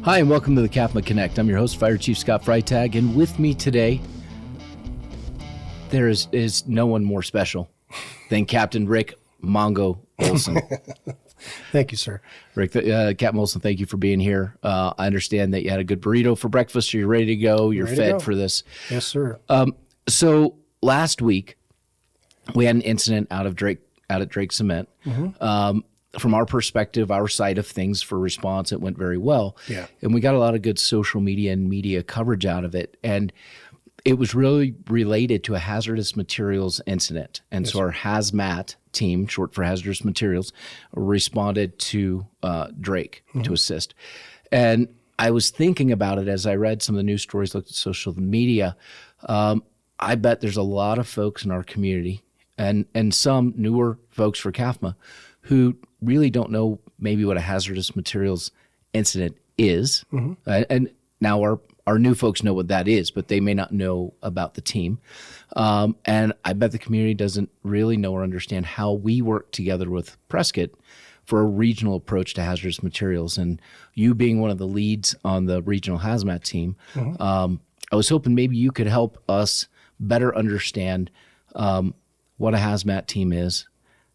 Hi, and welcome to the CAFMA Connect. I'm your host, Fire Chief Scott Freitag, and with me today, there is no one more special than Captain Rick Mongo Olson. Thank you, sir. Rick, Captain Olson, thank you for being here. I understand that you had a good burrito for breakfast, so you're ready to go. You're fed for this. Yes, sir. So last week, we had an incident out at Drake Cement. Mm-hmm. From our perspective, our side of things for response, it went very well. Yeah. And we got a lot of good social media and media coverage out of it. And it was really related to a hazardous materials incident. And so our HAZMAT team, short for Hazardous Materials, responded to Drake to assist. And I was thinking about it as I read some of the news stories, looked at social media. I bet there's a lot of folks in our community and some newer folks for CAFMA who really don't know maybe what a hazardous materials incident is. Mm-hmm. And now our new folks know what that is, but they may not know about the team. And I bet the community doesn't really know or understand how we work together with Prescott for a regional approach to hazardous materials. And you being one of the leads on the regional HAZMAT team, mm-hmm. I was hoping maybe you could help us better understand what a HAZMAT team is,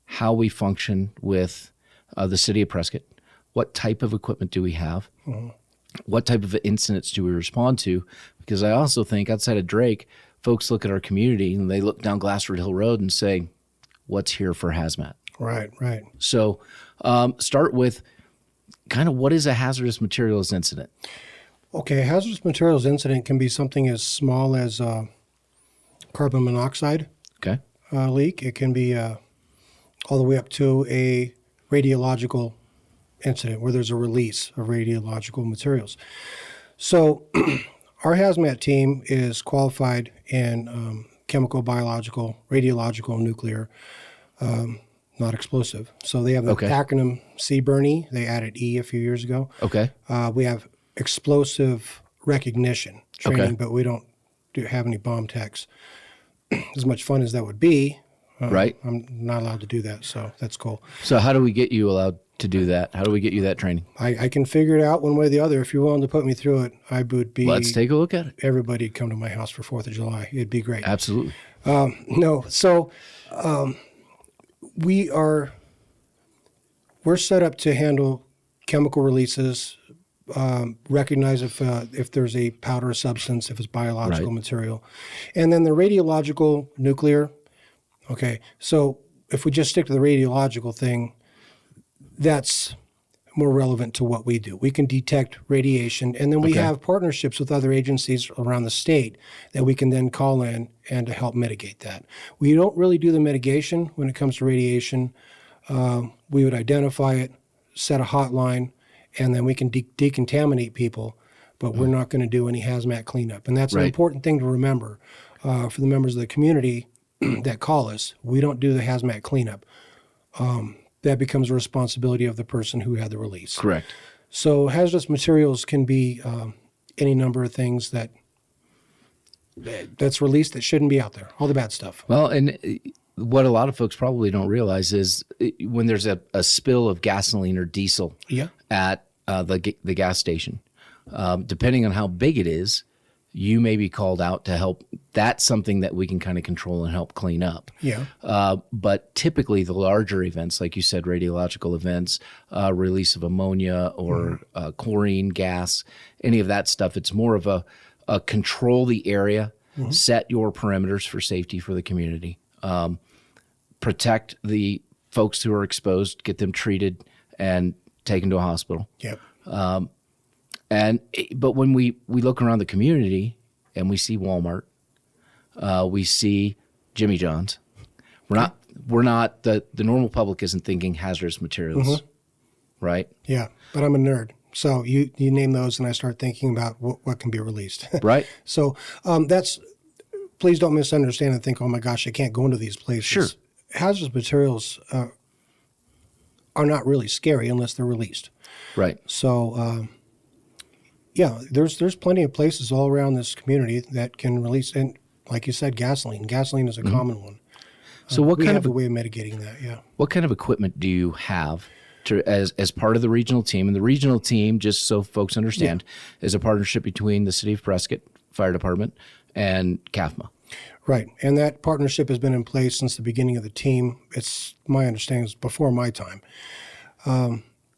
how we function with the city of Prescott, what type of equipment do we have, mm-hmm. what type of incidents do we respond to? Because I also think outside of Drake, folks look at our community and they look down Glassford Hill Road and say, what's here for HAZMAT? Right. So start with kind of what is a hazardous materials incident? Okay, a hazardous materials incident can be something as small as carbon monoxide leak. It can be all the way up to a radiological incident where there's a release of radiological materials. So our HAZMAT team is qualified in chemical, biological, radiological, nuclear, not explosive. So they have the acronym CBRNE. They added E a few years ago. Okay. We have explosive recognition training, but we don't have any bomb techs. As much fun as that would be, right? I'm not allowed to do that, so that's cool. So how do we get you allowed to do that? How do we get you that training? I can figure it out one way or the other. If you're willing to put me through it, I would be. Let's take a look at it. Everybody'd come to my house for 4th of July. It'd be great. Absolutely. We're set up to handle chemical releases, recognize if there's a powder substance, if it's biological material, and then the radiological, nuclear. Okay, so if we just stick to the radiological thing, that's more relevant to what we do. We can detect radiation, and then we have partnerships with other agencies around the state that we can then call in and to help mitigate that. We don't really do the mitigation when it comes to radiation. We would identify it, set a hotline, and then we can decontaminate people, but we're not going to do any HAZMAT cleanup. And that's an important thing to remember for the members of the community that call us. We don't do the HAZMAT cleanup. That becomes a responsibility of the person who had the release. Correct. So hazardous materials can be any number of things that's released that shouldn't be out there, all the bad stuff. Well, and what a lot of folks probably don't realize is when there's a spill of gasoline or diesel at the gas station, depending on how big it is, you may be called out to help. That's something that we can kind of control and help clean up. Yeah. But typically the larger events, like you said, radiological events, release of ammonia or chlorine gas, any of that stuff, it's more of a control the area, set your perimeters for safety for the community, protect the folks who are exposed, get them treated and taken to a hospital. Yep. But when we look around the community and we see Walmart, we see Jimmy John's, we're not the normal public isn't thinking hazardous materials, right? Yeah, but I'm a nerd. So you name those and I start thinking about what can be released. Right. So please don't misunderstand and think, oh my gosh, I can't go into these places. Sure. Hazardous materials are not really scary unless they're released. Right. So there's plenty of places all around this community that can release, and like you said, gasoline. Gasoline is a common one. So what we kind have of a way of mitigating that? Yeah. What kind of equipment do you have as part of the regional team. And the regional team, just so folks understand, is a partnership between the City of Prescott Fire Department and CAFMA. Right. And that partnership has been in place since the beginning of the team. It's my understanding it's before my time.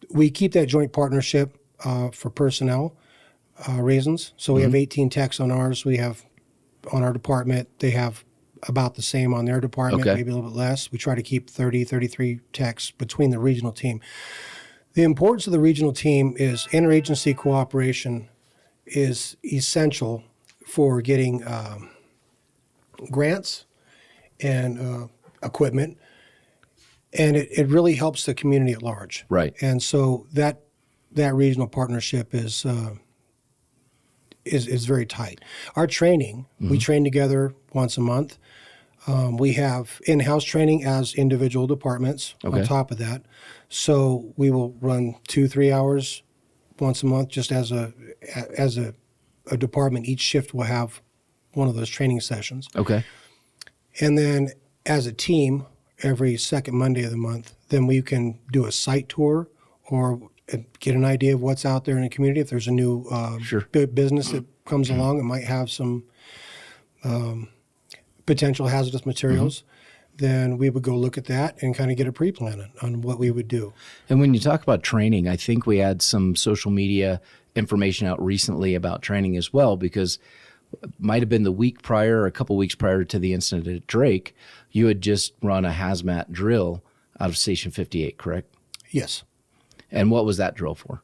We keep that joint partnership for personnel reasons. So we have 18 techs on ours. We have on our department. They have about the same on their department, maybe a little bit less. We try to keep 30, 33 techs between the regional team. The importance of the regional team is interagency cooperation is essential for getting grants and equipment, and it really helps the community at large. Right. And so that regional partnership is very tight. Our training, we train together once a month. We have in-house training as individual departments on top of that. So we will run 2-3 hours once a month, just as a department. Each shift will have one of those training sessions. Okay. And then as a team, every second Monday of the month, then we can do a site tour or get an idea of what's out there in the community. If there's a new business that comes along, it might have some potential hazardous materials, then we would go look at that and kind of get a pre-plan on what we would do. And when you talk about training, I think we had some social media information out recently about training as well, because it might have been the week prior or a couple weeks prior to the incident at Drake, you had just run a hazmat drill out of Station 58, correct? Yes. And what was that drill for?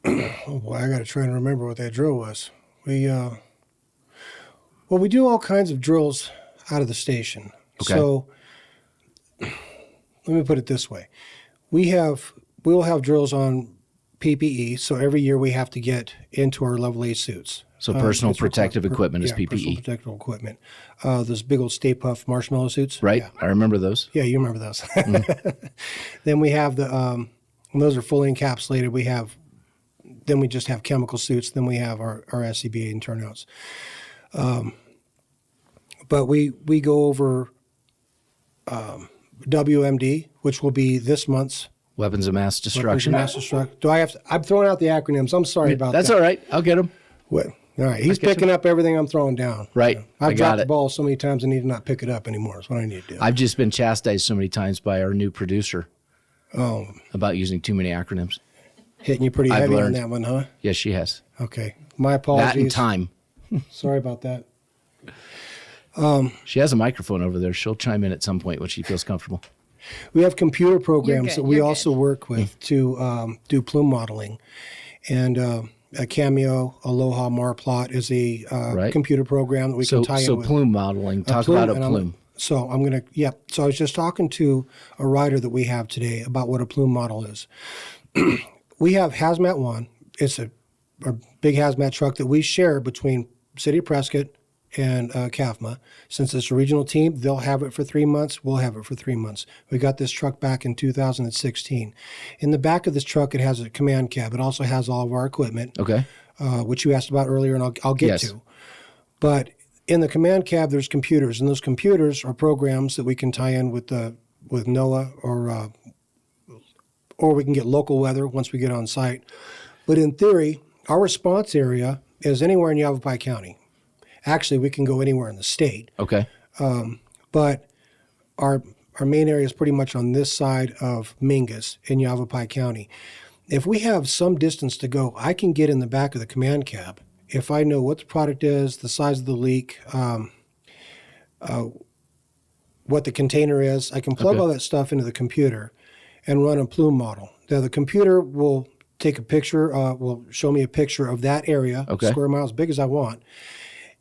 Oh boy, I got to try and remember what that drill was. We do all kinds of drills out of the station. Okay. So let me put it this way: we'll have drills on PPE. So every year we have to get into our level A suits. So personal protective equipment is PPE. Personal protective equipment. Those big old Stay Puft marshmallow suits. Right. Yeah. I remember those. Yeah, you remember those. Then we have and those are fully encapsulated. Then we just have chemical suits. Then we have our SCBA and turnouts. But we go over WMD, which will be this month's Weapons of mass destruction. I'm throwing out the acronyms. I'm sorry about that. That's all right. I'll get them. What? All right. He's picking up everything I'm throwing down. Right. I've dropped the ball so many times I need to not pick it up anymore. That's what I need to do. I've just been chastised so many times by our new producer about using too many acronyms. Hitting you pretty heavy on that one, huh? Yes, she has. Okay. My apologies. That and time. Sorry about that. She has a microphone over there. She'll chime in at some point when she feels comfortable. We have computer programs that we also work with to do plume modeling. And a Cameo, Aloha, Marplot is a computer program that we can tie in with. So plume modeling. Talk about a plume. So I was just talking to a writer that we have today about what a plume model is. We have HAZMAT 1. It's a big hazmat truck that we share between City of Prescott and CAFMA. Since it's a regional team, they'll have it for 3 months. We'll have it for 3 months. We got this truck back in 2016. In the back of this truck, it has a command cab. It also has all of our equipment, which you asked about earlier, and I'll get to. But in the command cab, there's computers, and those computers are programs that we can tie in with NOAA or we can get local weather once we get on site. But in theory, our response area is anywhere in Yavapai County. Actually, we can go anywhere in the state. Okay. But our main area is pretty much on this side of Mingus in Yavapai County. If we have some distance to go, I can get in the back of the command cab. If I know what the product is, the size of the leak, what the container is, I can plug all that stuff into the computer and run a plume model. Now, the computer will take a picture, will show me a picture of that area, square mile, as big as I want,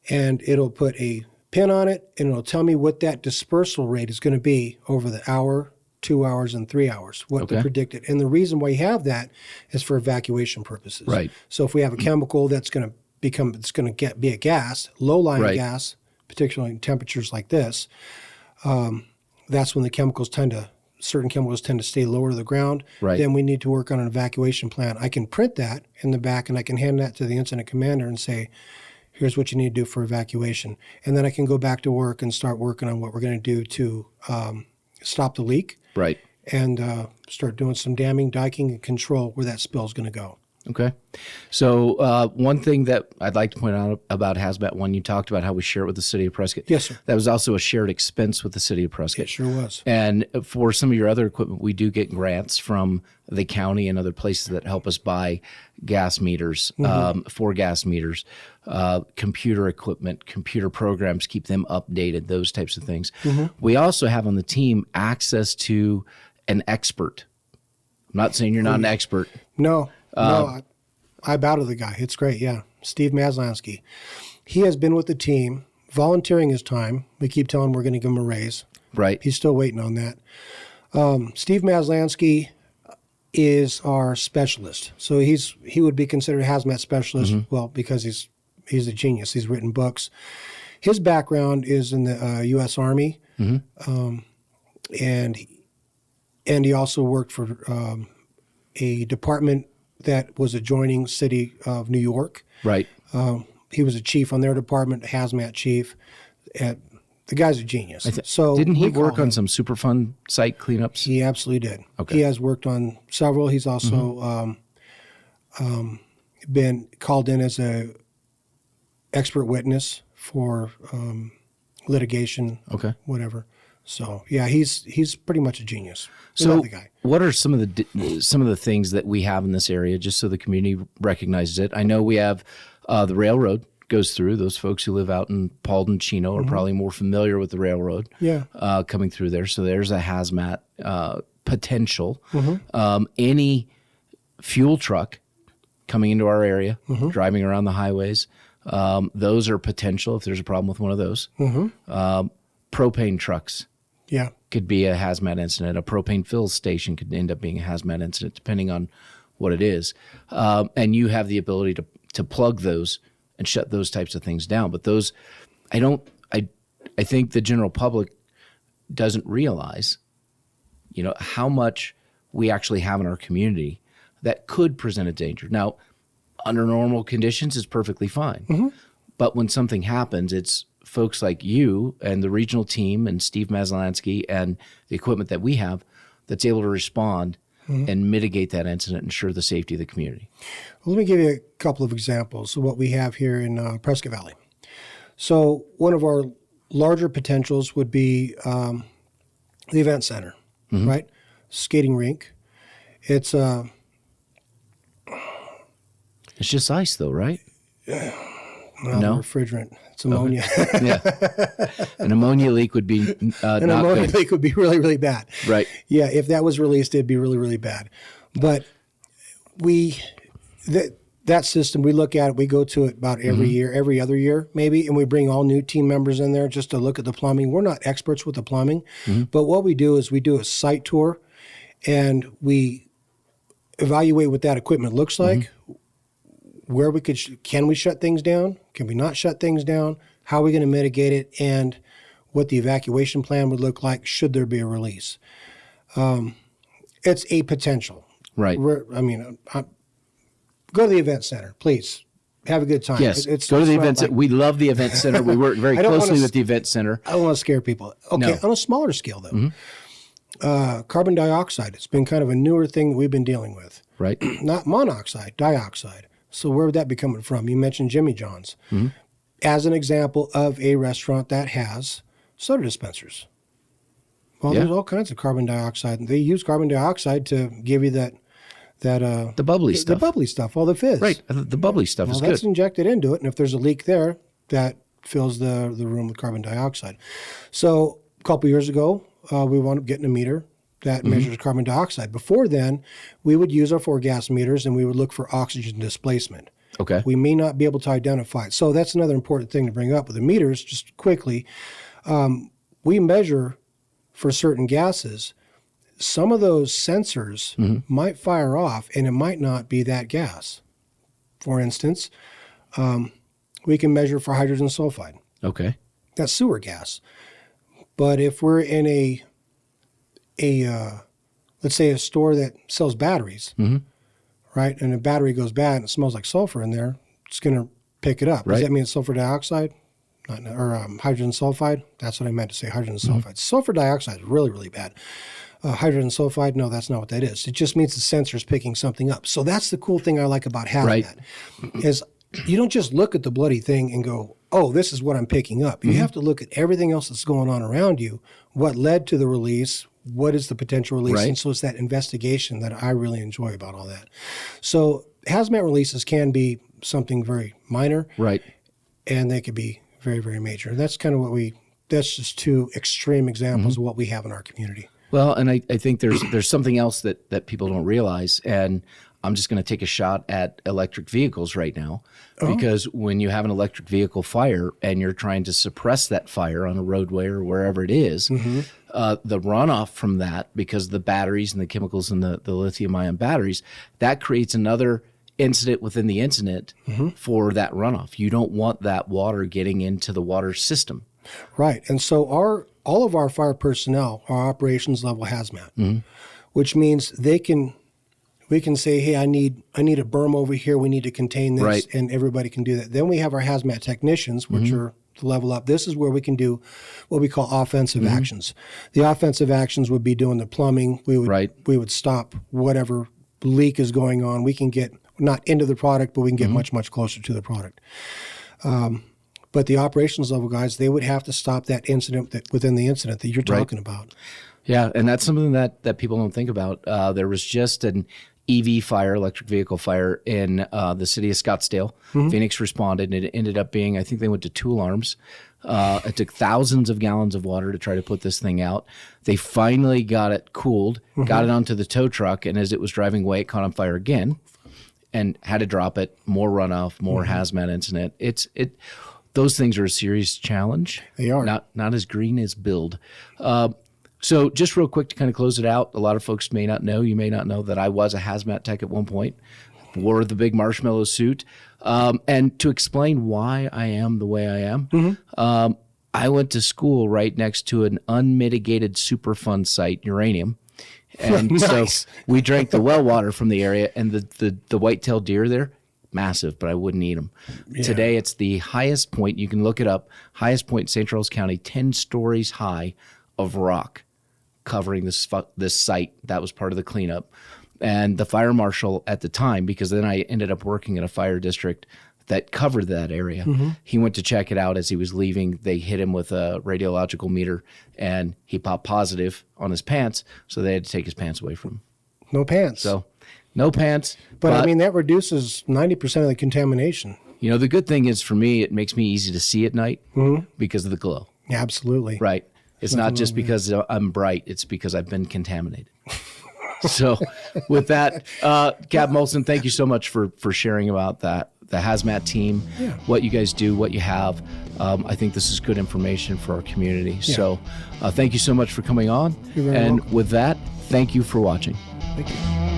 and it'll put a pin on it, and it'll tell me what that dispersal rate is going to be over the hour, 2 hours, and 3 hours, what the predicted. And the reason why you have that is for evacuation purposes. Right. So if we have a chemical that's going to be a gas, low-lying gas, particularly in temperatures like this, that's when certain chemicals tend to stay lower to the ground. Right. Then we need to work on an evacuation plan. I can print that in the back, and I can hand that to the incident commander and say, here's what you need to do for evacuation. And then I can go back to work and start working on what we're going to do to stop the leak. Right. and start doing some damming, diking, and control where that spill is going to go. Okay. So one thing that I'd like to point out about HAZMAT, one, you talked about how we share it with the city of Prescott. Yes, sir. That was also a shared expense with the city of Prescott. It sure was. And for some of your other equipment, we do get grants from the county and other places that help us buy gas meters, 4 gas meters, computer equipment, computer programs, keep them updated, those types of things. We also have on the team access to an expert. I'm not saying you're not an expert. No, I bow to the guy. It's great, yeah. Steve Maslansky. He has been with the team, volunteering his time. We keep telling him we're going to give him a raise. Right. He's still waiting on that. Steve Maslansky is our specialist. So he would be considered a hazmat specialist, well, because he's a genius. He's written books. His background is in the U.S. Army, and he also worked for a department that was adjoining city of New York. Right. He was a chief on their department, hazmat chief. And the guy's a genius. So didn't he we call work on him- some Superfund site cleanups? He absolutely did. Okay. He has worked on several. He's also been called in as a expert witness for litigation, Okay. whatever. So yeah, he's pretty much a genius. We So, love the guy. what are some of the things that we have in this area, just so the community recognizes it? I know we have the railroad goes through. Those folks who live out in Paulden, Chino are probably more familiar with the railroad. Yeah. Coming through there. So there's a hazmat potential. Any fuel truck coming into our area, driving around the highways, those are potential if there's a problem with one of those. Propane trucks Yeah. could be a hazmat incident. A propane fill station could end up being a hazmat incident, depending on what it is. And you have the ability to plug those and shut those types of things down. But those, I think the general public doesn't realize, how much we actually have in our community that could present a danger. Now, under normal conditions, it's perfectly fine. But when something happens, it's folks like you and the regional team and Steve Maslansky and the equipment that we have that's able to respond and mitigate that incident and ensure the safety of the community. Well, let me give you a couple of examples of what we have here in Prescott Valley. So one of our larger potentials would be the event center, right? Skating rink. It's just ice, though, right? no refrigerant. It's ammonia. Yeah. An ammonia leak would be An not ammonia good. leak would be really, really bad. Right. Yeah, if that was released, it'd be really, really bad. But that system, we look at it, we go to it about every year, every other year maybe, and we bring all new team members in there just to look at the plumbing. We're not experts with the plumbing, but what we do is we do a site tour and we evaluate what that equipment looks like, where we can we shut things down? Can we not shut things down? How are we going to mitigate it? And what the evacuation plan would look like should there be a release. It's a potential. Right. Go to the event center, please. Have a good time. Yes. Go to the event center. We love the event center. We work very closely with the event center. I don't want to scare people. Okay, on a smaller scale, though. Carbon dioxide. It's been kind of a newer thing that we've been dealing with. Right. Not monoxide, dioxide. So where would that be coming from? You mentioned Jimmy John's. As an example of a restaurant that has soda dispensers. Well, there's all kinds of carbon dioxide. They use carbon dioxide to give you that the bubbly stuff. The bubbly stuff, all the fizz. Right. The bubbly stuff is that's good. injected into it, and if there's a leak there, that fills the room with carbon dioxide. So a couple years ago, we wound up getting a meter that measures carbon dioxide. Before then, we would use our 4 gas meters, and we would look for oxygen displacement. Okay. We may not be able to identify it. So that's another important thing to bring up with the meters, just quickly. We measure for certain gases. Some of those sensors might fire off, and it might not be that gas. For instance, we can measure for hydrogen sulfide. Okay. That's sewer gas. But if we're in a let's say a store that sells batteries, right, and a battery goes bad and it smells like sulfur in there, it's going to pick it up. Right. Does that mean sulfur dioxide? Or hydrogen sulfide? That's what I meant to say, hydrogen sulfide. Sulfur dioxide is really, really bad. hydrogen sulfide. No, that's not what that is. It just means the sensor is picking something up. So that's the cool thing I like about HAZMAT, Right. is you don't just look at the bloody thing and go, oh, this is what I'm picking up. You have to look at everything else that's going on around you, what led to the release, what is the potential release. Right. And so it's that investigation that I really enjoy about all that. So HAZMAT releases can be something very minor, Right. and they could be very, very major. That's kind of that's just two extreme examples of what we have in our community. Well, and I think there's something else that people don't realize, and I'm just going to take a shot at electric vehicles right now, because when you have an electric vehicle fire and you're trying to suppress that fire on a roadway or wherever it is, the runoff from that, because the batteries and the chemicals in the lithium-ion batteries, that creates another incident within the incident for that runoff. You don't want that water getting into the water system. Right. And so all of our fire personnel are operations level HAZMAT, which means we can say, hey, I need a berm over here. We need to contain this, Right. and everybody can do that. Then we have our HAZMAT technicians, which are the level up. This is where we can do what we call offensive actions. The offensive actions would be doing the plumbing. We would stop whatever leak is going on. We can get not into the product, but we can get much, much closer to the product. But the operations level guys, they would have to stop that incident within the incident that you're talking about. Yeah, and that's something that people don't think about. There was just an EV fire, electric vehicle fire, in the city of Scottsdale. Phoenix responded, and it ended up being, I think they went to 2 alarms. It took thousands of gallons of water to try to put this thing out. They finally got it cooled, got it onto the tow truck, and as it was driving away, it caught on fire again and had to drop it. More runoff, more HAZMAT incident. Those things are a serious challenge. They are. Not as green as build. So just real quick to kind of close it out, a lot of folks may not know, you may not know that I was a HAZMAT tech at one point, wore the big marshmallow suit. And to explain why I am the way I am, I went to school right next to an unmitigated Superfund site, uranium. And Nice. so we drank the well water from the area, and the white-tailed deer there, massive, but I wouldn't eat them. Yeah. Today, it's the highest point, you can look it up, highest point in St. Charles County, 10 stories high of rock covering this site. That was part of the cleanup. And the fire marshal at the time, because then I ended up working in a fire district that covered that area, he went to check it out as he was leaving. They hit him with a radiological meter, and he popped positive on his pants, so they had to take his pants away from him. No pants. So no pants. But I mean, that reduces 90% of the contamination. You know, the good thing is for me, it makes me easy to see at night because of the glow. Yeah, absolutely. Right. It's not just because I'm bright. It's because I've been contaminated. So with that, Captain Olson, thank you so much for sharing about that, the HAZMAT team, what you guys do, what you have. I think this is good information for our community. Yeah. So thank you so much for coming on. You're very welcome. With that, thank you for watching. Thank you.